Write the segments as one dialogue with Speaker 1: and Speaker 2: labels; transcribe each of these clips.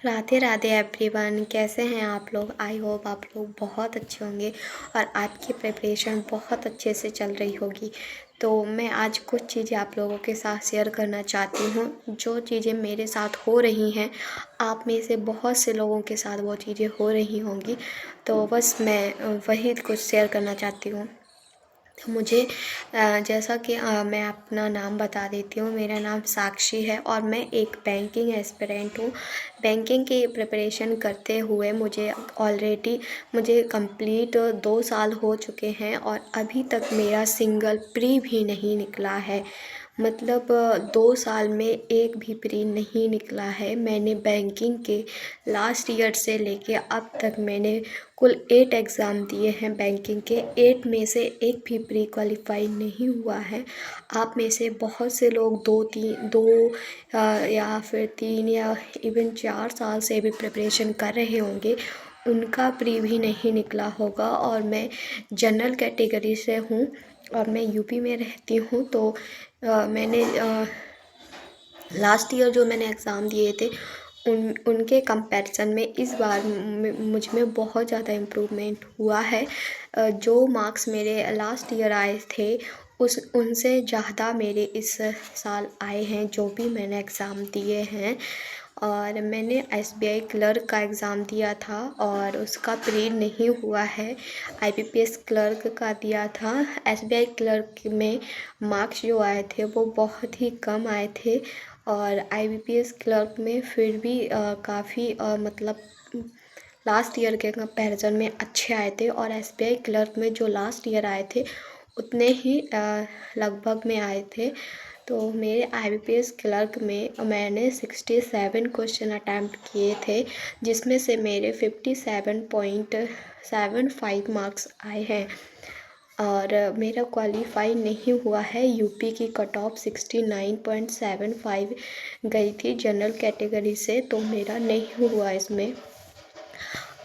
Speaker 1: Radhe Radhe everyone, कैसे हैं आप लोग। आई होप आप लोग बहुत अच्छे होंगे और आपकी प्रिपरेशन बहुत अच्छे से चल रही होगी। तो मैं आज कुछ चीज़ें आप लोगों के साथ शेयर करना चाहती हूँ, जो चीज़ें मेरे साथ हो रही हैं। आप में से बहुत से लोगों के साथ वो चीज़ें हो रही होंगी, तो बस मैं वही कुछ शेयर करना चाहती हूँ। तो मुझे जैसा कि मैं अपना नाम बता देती हूँ। मेरा नाम साक्षी है और मैं एक बैंकिंग एस्पिरेंट हूँ। बैंकिंग की प्रिपरेशन करते हुए मुझे कंप्लीट 2 साल हो चुके हैं और अभी तक मेरा सिंगल प्री भी नहीं निकला है। मतलब 2 साल में एक भी प्री नहीं निकला है। मैंने बैंकिंग के लास्ट ईयर से लेके अब तक मैंने कुल 8 एग्ज़ाम दिए हैं बैंकिंग के। 8 में से एक भी प्री क्वालिफाई नहीं हुआ है। आप में से बहुत से लोग 2 या फिर 3 या इवन 4 साल से भी प्रिपरेशन कर रहे होंगे, उनका प्री भी नहीं निकला होगा। और मैं जनरल कैटेगरी से हूँ और मैं यूपी में रहती हूँ। तो मैंने लास्ट ईयर जो मैंने एग्ज़ाम दिए थे उनके कंपैरिजन में इस बार मुझ में बहुत ज़्यादा इम्प्रूवमेंट हुआ है। जो मार्क्स मेरे लास्ट ईयर आए थे उनसे ज़्यादा मेरे इस साल आए हैं, जो भी मैंने एग्ज़ाम दिए हैं। और मैंने एसबीआई क्लर्क का एग्ज़ाम दिया था और उसका प्री नहीं हुआ है। आईबीपीएस क्लर्क का दिया था। एसबीआई क्लर्क में मार्क्स जो आए थे वो बहुत ही कम आए थे और आईबीपीएस क्लर्क में फिर भी काफ़ी मतलब लास्ट ईयर के कंपैरिजन में अच्छे आए थे। और एसबीआई क्लर्क में जो लास्ट ईयर आए थे उतने ही लगभग में आए थे। तो मेरे आईबीपीएस क्लर्क में मैंने 67 क्वेश्चन अटैम्प्ट किए थे, जिसमें से मेरे 57.75 मार्क्स आए हैं। और मेरा क्वालिफाई नहीं हुआ है। यूपी की कट ऑफ 69.75 गई थी जनरल कैटेगरी से, तो मेरा नहीं हुआ इसमें।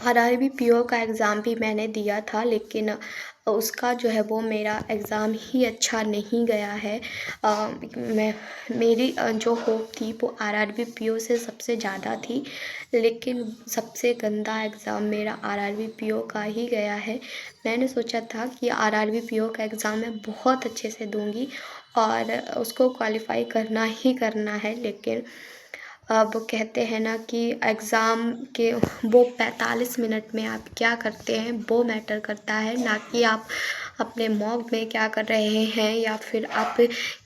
Speaker 1: आरआरबी पीओ का एग्ज़ाम भी मैंने दिया था, लेकिन उसका जो है वो मेरा एग्ज़ाम ही अच्छा नहीं गया है। मेरी जो होप थी वो आरआरबी पीओ से सबसे ज़्यादा थी, लेकिन सबसे गंदा एग्ज़ाम मेरा आरआरबी पीओ का ही गया है। मैंने सोचा था कि आरआरबी पीओ का एग्ज़ाम मैं बहुत अच्छे से दूंगी और उसको क्वालिफ़ाई करना ही करना है, लेकिन अब कहते हैं ना कि एग्ज़ाम के वो 45 मिनट में आप क्या करते हैं वो मैटर करता है, ना कि आप अपने मॉक में क्या कर रहे हैं या फिर आप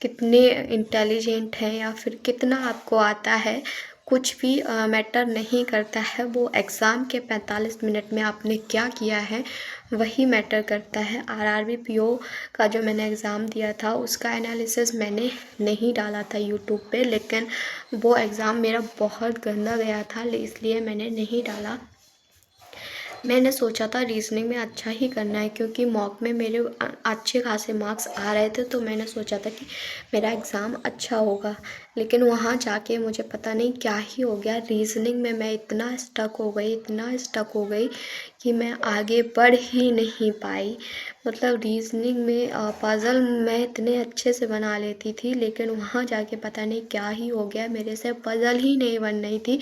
Speaker 1: कितने इंटेलिजेंट हैं या फिर कितना आपको आता है। कुछ भी मैटर नहीं करता है। वो एग्ज़ाम के 45 मिनट में आपने क्या किया है वही मैटर करता है। आरआरबी पीओ का जो मैंने एग्ज़ाम दिया था उसका एनालिसिस मैंने नहीं डाला था यूट्यूब पे, लेकिन वो एग्ज़ाम मेरा बहुत गंदा गया था, इसलिए मैंने नहीं डाला। मैंने सोचा था रीज़निंग में अच्छा ही करना है, क्योंकि मॉक में मेरे अच्छे खासे मार्क्स आ रहे थे, तो मैंने सोचा था कि मेरा एग्ज़ाम अच्छा होगा। लेकिन वहाँ जाके मुझे पता नहीं क्या ही हो गया। रीज़निंग में मैं इतना स्टक हो गई कि मैं आगे बढ़ ही नहीं पाई। मतलब रीज़निंग में पज़ल मैं इतने अच्छे से बना लेती थी, लेकिन वहाँ जाके पता नहीं क्या ही हो गया, मेरे से पज़ल ही नहीं बन रही थी।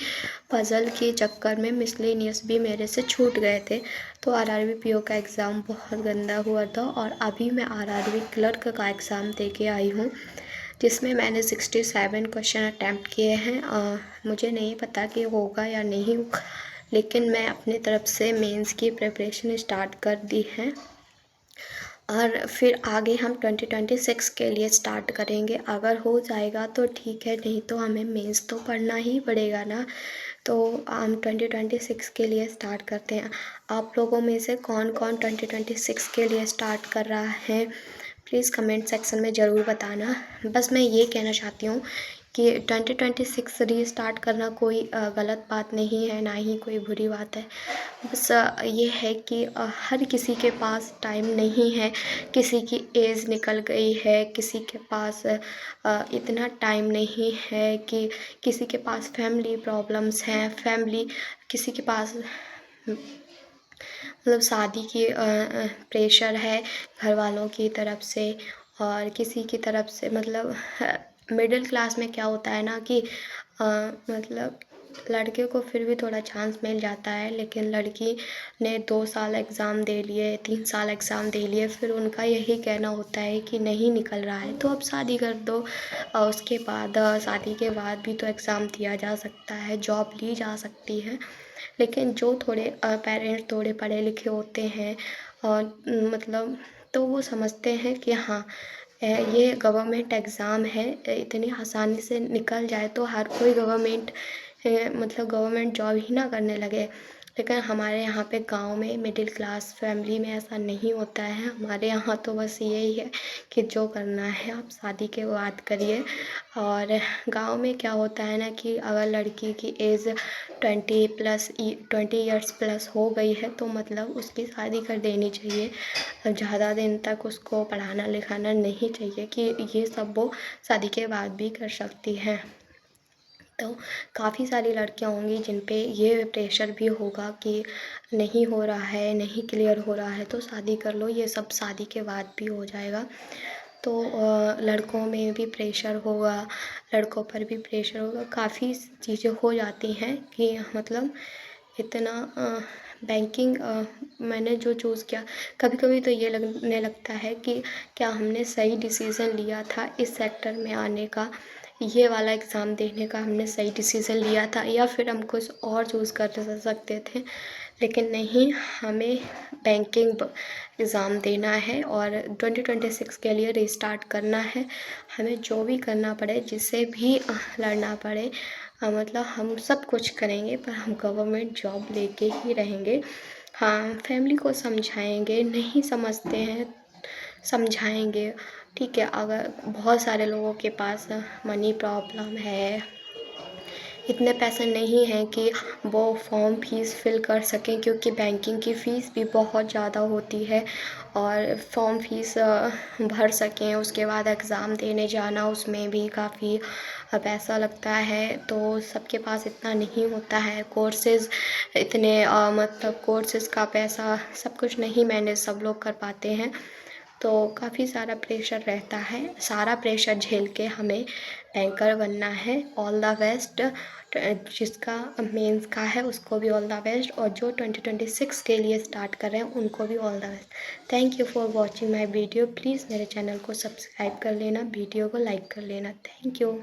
Speaker 1: पज़ल के चक्कर में मिसलेनियस भी मेरे से छूट गए थे। तो आरआरबी पीओ का एग्ज़ाम बहुत गंदा हुआ था और अभी मैं आरआरबी क्लर्क का एग्ज़ाम दे के आई हूँ, जिसमें मैंने 67 क्वेश्चन अटैम्प्ट किए हैं। मुझे नहीं पता कि होगा या नहीं, लेकिन मैं अपनी तरफ से मेंस की प्रिपरेशन स्टार्ट कर दी है और फिर आगे हम 2026 के लिए स्टार्ट करेंगे। अगर हो जाएगा तो ठीक है, नहीं तो हमें मेंस तो पढ़ना ही पड़ेगा ना। तो हम 2026 के लिए स्टार्ट करते हैं। आप लोगों में से कौन कौन 2026 के लिए स्टार्ट कर रहा है, प्लीज़ कमेंट सेक्शन में ज़रूर बताना। बस मैं ये कहना चाहती हूँ कि 2026 रीस्टार्ट करना कोई गलत बात नहीं है, ना ही कोई बुरी बात है। बस ये है कि हर किसी के पास टाइम नहीं है। किसी की एज निकल गई है, किसी के पास इतना टाइम नहीं है, कि किसी के पास फैमिली प्रॉब्लम्स हैं, किसी के पास मतलब शादी की प्रेशर है घर वालों की तरफ से, और किसी की तरफ से मतलब मिडिल क्लास में क्या होता है ना कि मतलब लड़के को फिर भी थोड़ा चांस मिल जाता है, लेकिन लड़की ने 2 साल एग्ज़ाम दे लिए, 3 साल एग्ज़ाम दे लिए, फिर उनका यही कहना होता है कि नहीं निकल रहा है तो अब शादी कर दो। उसके बाद शादी के बाद भी तो एग्ज़ाम दिया जा सकता है, जॉब ली जा सकती है। लेकिन जो थोड़े पेरेंट्स थोड़े पढ़े लिखे होते हैं और मतलब तो वो समझते हैं कि हाँ, ये गवर्नमेंट एग्ज़ाम है, इतनी आसानी से निकल जाए तो हर कोई मतलब गवर्नमेंट जॉब ही ना करने लगे। लेकिन हमारे यहाँ पे गाँव में मिडिल क्लास फैमिली में ऐसा नहीं होता है। हमारे यहाँ तो बस यही है कि जो करना है आप शादी के बाद करिए। और गाँव में क्या होता है ना कि अगर लड़की की एज 20 इयर्स प्लस हो गई है तो मतलब उसकी शादी कर देनी चाहिए। ज़्यादा दिन तक उसको पढ़ाना लिखाना नहीं चाहिए कि ये सब वो शादी के बाद भी कर सकती है। तो काफ़ी सारी लड़कियां होंगी जिन पे ये प्रेशर भी होगा कि नहीं हो रहा है, नहीं क्लियर हो रहा है तो शादी कर लो, ये सब शादी के बाद भी हो जाएगा। तो लड़कों में भी प्रेशर होगा, लड़कों पर भी प्रेशर होगा, काफ़ी चीज़ें हो जाती हैं कि मतलब इतना बैंकिंग मैंने जो चूज़ किया, कभी-कभी तो ये लगने लगता है कि क्या हमने सही डिसीज़न लिया था इस सेक्टर में आने का, ये वाला एग्ज़ाम देने का हमने सही डिसीज़न लिया था या फिर हम कुछ और चूज़ कर सकते थे। लेकिन नहीं, हमें बैंकिंग एग्ज़ाम देना है और 2026 के लिए रीस्टार्ट करना है। हमें जो भी करना पड़े, जिससे भी लड़ना पड़े, मतलब हम सब कुछ करेंगे पर हम गवर्नमेंट जॉब लेके ही रहेंगे। हाँ, फैमिली को समझाएँगे, नहीं समझते हैं समझाएँगे, ठीक है। अगर बहुत सारे लोगों के पास मनी प्रॉब्लम है, इतने पैसे नहीं हैं कि वो फॉर्म फीस फिल कर सकें क्योंकि बैंकिंग की फ़ीस भी बहुत ज़्यादा होती है और फॉर्म फीस भर सकें, उसके बाद एग्ज़ाम देने जाना उसमें भी काफ़ी पैसा लगता है। तो सबके पास इतना नहीं होता है, कोर्सेज़ इतने मतलब कोर्सेज़ का पैसा सब कुछ नहीं मैनेज सब लोग कर पाते हैं। तो काफ़ी सारा प्रेशर रहता है, सारा प्रेशर झेल के हमें बैंकर बनना है। All the best. जिसका मेंस का है उसको भी ऑल द बेस्ट और जो 2026 के लिए स्टार्ट कर रहे हैं उनको भी all the best. Thank you for watching my video. Please मेरे चैनल को सब्सक्राइब कर लेना, वीडियो को लाइक कर लेना। Thank you.